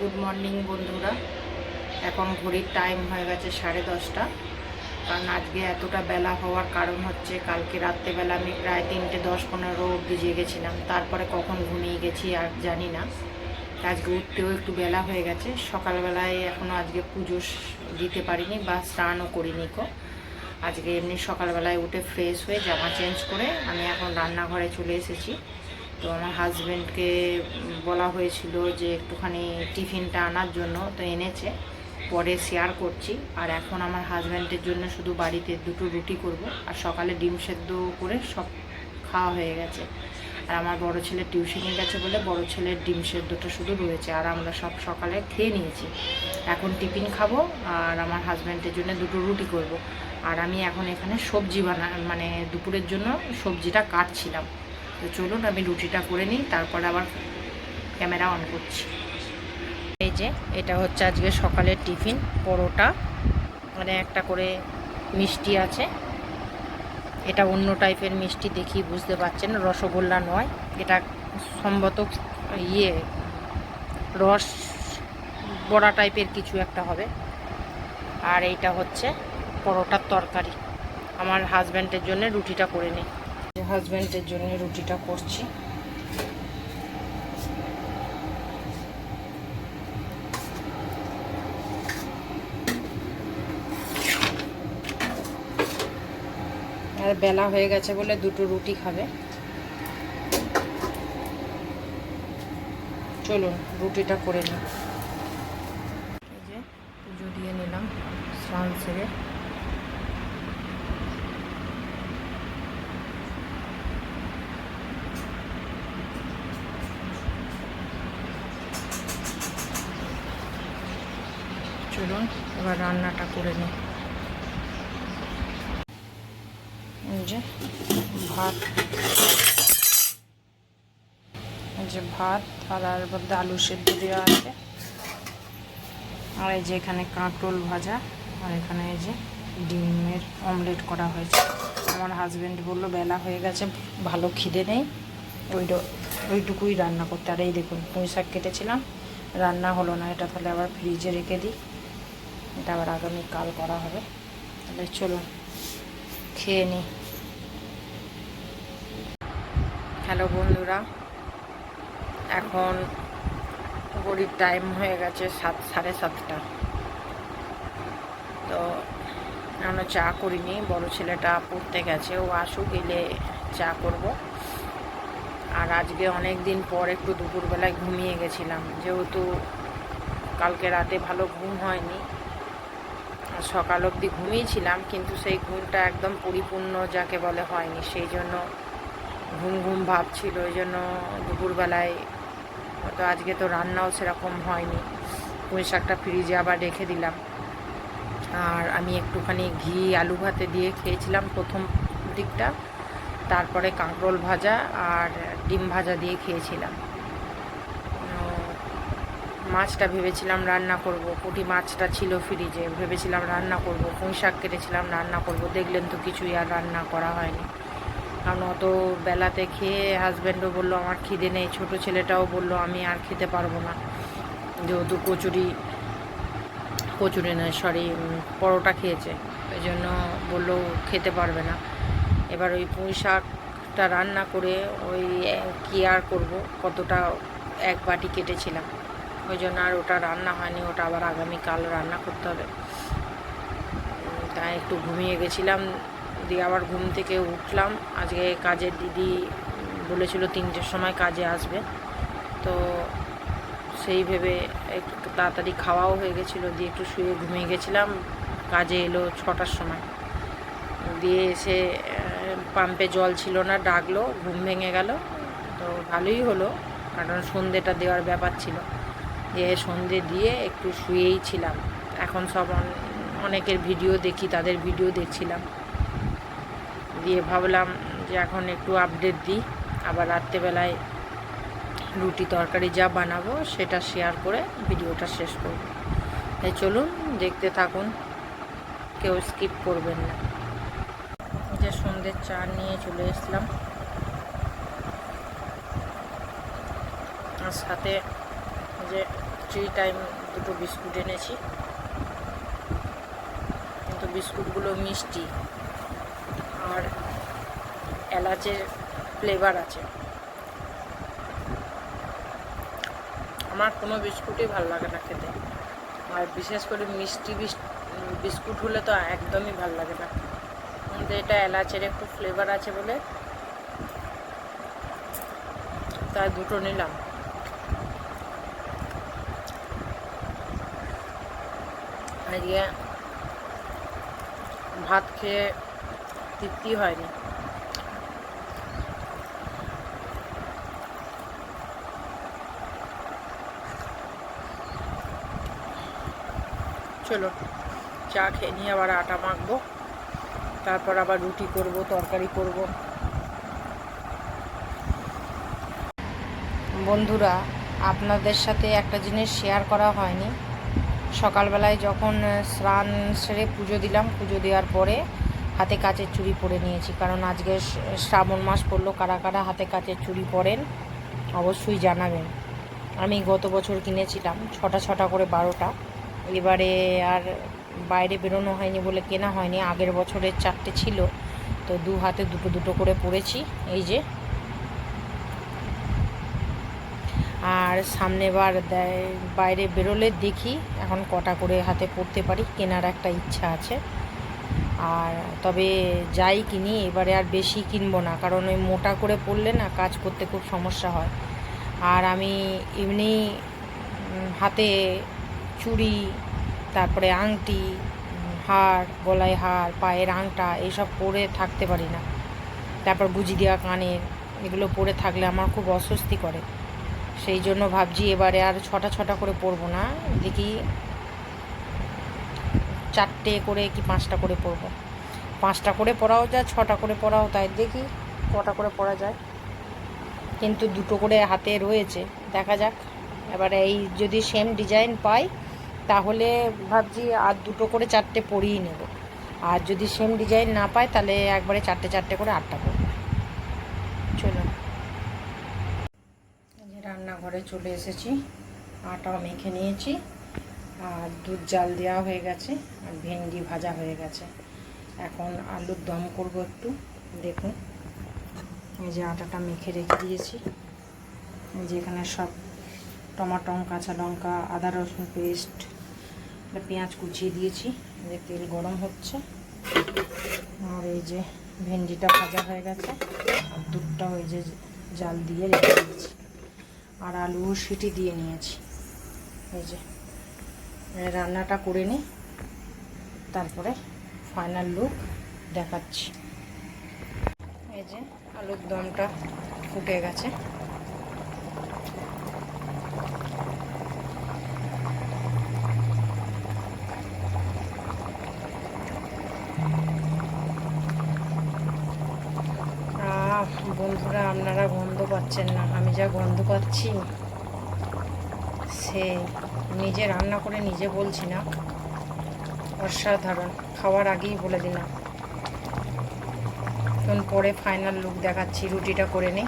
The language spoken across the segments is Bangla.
গুড মর্নিং বন্ধুরা। এখন ঘড়ির টাইম হয়ে গেছে 10:30। কারণ আজকে এতটা বেলা হওয়ার কারণ হচ্ছে কালকে রাত্রেবেলা আমি প্রায় 3:10-15 অবধি জেগেছিলাম। তারপরে কখন ঘুমিয়ে গেছি আর জানি না। আজকে উঠতেও একটু বেলা হয়ে গেছে। সকালবেলায় এখনও আজকে পুজো দিতে পারিনি বা স্নানও করিনি আজকে এমনি সকালবেলায় উঠে ফ্রেশ হয়ে জামা চেঞ্জ করে আমি এখন রান্নাঘরে চলে এসেছি। তো আমার হাজব্যান্ডকে বলা হয়েছিল যে একটুখানি টিফিনটা আনার জন্য, তো এনেছে, পরে শেয়ার করছি। আর এখন আমার হাজব্যান্ডের জন্য শুধু বাড়িতে 2টো রুটি করব, আর সকালে ডিম সেদ্ধ করে সব খাওয়া হয়ে গেছে। আর আমার বড় ছেলে টিউশনে গেছে বলে বড় ছেলের ডিম সেদ্ধটা শুধু রয়েছে, আর আমরা সব সকালে খেয়ে নিয়েছি। এখন টিফিন খাবো আর আমার হাজব্যান্ডের জন্য 2টো রুটি করব। আর আমি এখন এখানে সবজি মানে দুপুরের জন্য সবজিটা কাটছিলাম। তো চলুন আমি রুটিটা করে নিই, তারপরে আবার ক্যামেরা অন করছি। এই যে এটা হচ্ছে আজকে সকালের টিফিন, পরোটা, মানে একটা করে মিষ্টি আছে। এটা অন্য টাইপের মিষ্টি, দেখি বুঝতে পারছেন, রসগোল্লা নয়, এটা সম্ভবত রস বড়া টাইপের কিছু একটা হবে। আর এইটা হচ্ছে পরোটার তরকারি। আমার হাজব্যান্ডের জন্য রুটিটা করে নিই। হাজব্যান্ডের জন্য রুটিটা করছি। আর বেলা হয়ে গেছে বলে 2টো রুটি খাবে। চলুন রুটিটা করে নিই। এই যে পুজো দিয়ে নিলাম স্নান সেরে। চলুন এবার রান্নাটা করে নিই। এই যে ভাত, ভাত আর মধ্যে আলু সেদ্ধ দেওয়া আছে। আর এই যে এখানে কাঁকরোল ভাজা, আর এখানে এই যে ডিমের অমলেট করা হয়েছে। আমার হাজব্যান্ড বললো বেলা হয়ে গেছে, ভালো খিদে নেই, ওইটুকুই রান্না করতে। আর এই দেখুন পুঁই শাক কেটেছিলাম, রান্না হলো না, এটা তাহলে আবার ফ্রিজে রেখে দিই, এটা আবার আগামীকাল করা হবে। তাহলে চলুন খেয়ে নিই। হ্যালো বন্ধুরা, এখন ঘড়ির টাইম হয়ে গেছে 7:30। তো এখনও চা করিনি, বড় ছেলেটা পড়তে গেছে, ও আসুক, এলে চা করব। আর আজকে অনেক দিন পর একটু দুপুরবেলায় ঘুমিয়ে গেছিলাম, যেহেতু কালকে রাতে ভালো ঘুম হয়নি। সকাল অবধি ঘুমিয়েছিলাম, কিন্তু সেই ঘুমটা একদম পরিপূর্ণ যাকে বলে হয়নি, সেই জন্য ঘুম ঘুম ভাব ছিল। ওই জন্য দুপুরবেলায় তো আজকে তো রান্নাও সেরকম হয়নি। পুঁই শাকটা ফ্রিজে আবার রেখে দিলাম। আর আমি একটুখানি ঘি আলু ভাতে দিয়ে খেয়েছিলাম প্রথম দিকটা, তারপরে কাঁকরোল ভাজা আর ডিম ভাজা দিয়ে খেয়েছিলাম। মাছটা ভেবেছিলাম রান্না করব, পুঁটি মাছটা ছিল ফ্রিজে, ভেবেছিলাম রান্না করব। পুঁই শাক কেটেছিলাম রান্না করব, দেখলেন তো কিছুই আর রান্না করা হয়নি। কারণ অত বেলাতে খেয়ে হাজব্যান্ডও বললো আমার খিদে নেই, ছোটো ছেলেটাও বললো আমি আর খেতে পারবো না, যেহেতু কচুরি নয় সরি পরোটা খেয়েছে, ওই জন্য বললো খেতে পারবে না। এবার ওই পুঁই শাকটা রান্না করে ওই কী আর করবো, কতটা 1 বাটি কেটেছিলাম, ওই জন্য আর ওটা রান্না হয়নি, ওটা আবার আগামীকাল রান্না করতে হবে। তাই একটু ঘুমিয়ে গেছিলাম, দিয়ে আবার ঘুম থেকে উঠলাম। আজকে কাজের দিদি বলেছিল 3টের সময় কাজে আসবে, তো সেই ভেবে একটু তাড়াতাড়ি খাওয়াও হয়ে গেছিলো, দিয়ে একটু শুয়ে ঘুমিয়ে গেছিলাম। কাজে এলো 6টার সময়, দিয়ে এসে পাম্পে জল ছিল না, ডাকলো, ঘুম ভেঙে গেল। তো ভালোই হলো, কারণ সন্ধ্যেটা দেওয়ার ব্যাপার ছিল। দিয়ে সন্ধ্যে দিয়ে একটু শুয়েই ছিলাম। এখন সব অনেকের ভিডিও দেখি, তাদের ভিডিও দেখছিলাম, দিয়ে ভাবলাম যে এখন একটু আপডেট দিই, আবার রাত্রেবেলায় রুটি তরকারি যা বানাবো সেটা শেয়ার করে ভিডিওটা শেষ করব। তাই চলুন দেখতে থাকুন, কেউ স্কিপ করবেন না। যে সন্ধ্যের চা নিয়ে চলে এসলাম, আর সাথে যে খিচুড়ি টাইম দুটো বিস্কুট এনেছি, কিন্তু বিস্কুটগুলো মিষ্টি আর এলাচের ফ্লেভার আছে। আমার কোনো বিস্কুটই ভালো লাগে না খেতে, আর বিশেষ করে মিষ্টি বিস্কুট হলে তো একদমই ভালো লাগে না। কিন্তু এটা এলাচের একটু ফ্লেভার আছে বলে তাই দুটো নিলাম। আজকে ভাত খেয়ে তৃপ্তি হয়নি। চলো চা খেয়ে নিয়ে আবার আটা মাখবো, তারপর আবার রুটি করব, তরকারি করব। বন্ধুরা, আপনাদের সাথে একটা জিনিস শেয়ার করা হয়নি। সকালবেলায় যখন স্নান সেরে পুজো দিলাম, পুজো দেওয়ার পরে হাতে কাচের চুড়ি পরে নিয়েছি, কারণ আজকে শ্রাবণ মাস পড়লো। কারা কারা হাতে কাচের চুড়ি পরেন অবশ্যই জানাবেন। আমি গত বছর কিনেছিলাম ছটা করে 12টা। এবারে আর বাইরে বেরোনো হয়নি বলে কেনা হয়নি। আগের বছরের 4টে ছিল, তো দু হাতে দুটো করে পরেছি। এই যে, আর সামনেবার বাইরে বেরোলে দেখি এখন কটা করে হাতে পরতে পারি, কেনার একটা ইচ্ছা আছে। আর তবে যাই কিনি এবারে আর বেশি কিনবো না, কারণ ওই মোটা করে পরলে না কাজ করতে খুব সমস্যা হয়। আর আমি এমনি হাতে চুড়ি, তারপরে আংটি, হার, গলায় হার, পায়ের আংটা এইসব পরে থাকতে পারি না। তারপর গুজি দেওয়া কানের, এগুলো পরে থাকলে আমার খুব অস্বস্তি করে। সেই জন্য ভাবছি এবারে আর ছটা করে পরবো না, দেখি 4টে করে কি 5টা করে পরবো। 5টা করে পরাও যায়, 6টা করে পরাও তাই, দেখি কটা করে পরা যায়। কিন্তু 2টো করে হাতে রয়েছে, দেখা যাক। এবারে এই যদি সেম ডিজাইন পাই তাহলে ভাবছি আর 2টো করে 4টে পরিয়ে নেব। আর যদি সেম ডিজাইন না পাই তাহলে একবারে 4টে করে 8টা পরবো। চলো, রান্নাঘরে চলে এসেছি, আটাও মেখে নিয়েছি, আর দুধ জাল দেওয়া হয়ে গেছে, আর ভেন্ডি ভাজা হয়ে গেছে। এখন আলুর দম করব একটু। দেখুন, এই যে আটাটা মেখে রেখে দিয়েছি। এই যে এখানে সব টমাটো, কাঁচা লঙ্কা, আদা রসুন পেস্ট, পেঁয়াজ কুচিয়ে দিয়েছি। যে তেল গরম হচ্ছে, আর এই যে ভেন্ডিটা ভাজা হয়ে গেছে, আর দুধটাও এই যে জাল দিয়ে রেখে দিয়েছি, আর আলু সিটি দিয়ে নিয়েছি। এই যে রান্নাটা করে নিই, তারপরে ফাইনাল লুক দেখাচ্ছি। এই যে আলুর দমটা ফুটে গেছে। বন্ধুরা, আপনারা গন্ধ পাচ্ছেন না, আমি যা গন্ধ পাচ্ছি, সে নিজে রান্না করে নিজে বলছি না, অসাধারণ। খাওয়ার আগেই বলে দিলাম। এখন পরে ফাইনাল লুক দেখাচ্ছি, রুটিটা করে নিই।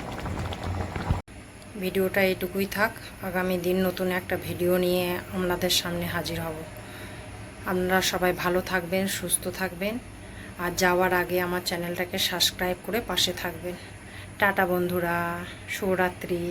ভিডিওটা এইটুকুই থাক, আগামী দিন নতুন একটা ভিডিও নিয়ে আপনাদের সামনে হাজির হব। আপনারা সবাই ভালো থাকবেন, সুস্থ থাকবেন, আর যাওয়ার আগে আমার চ্যানেলটাকে সাবস্ক্রাইব করে পাশে থাকবেন। টাটা বন্ধুরা, শুভরাত্রি।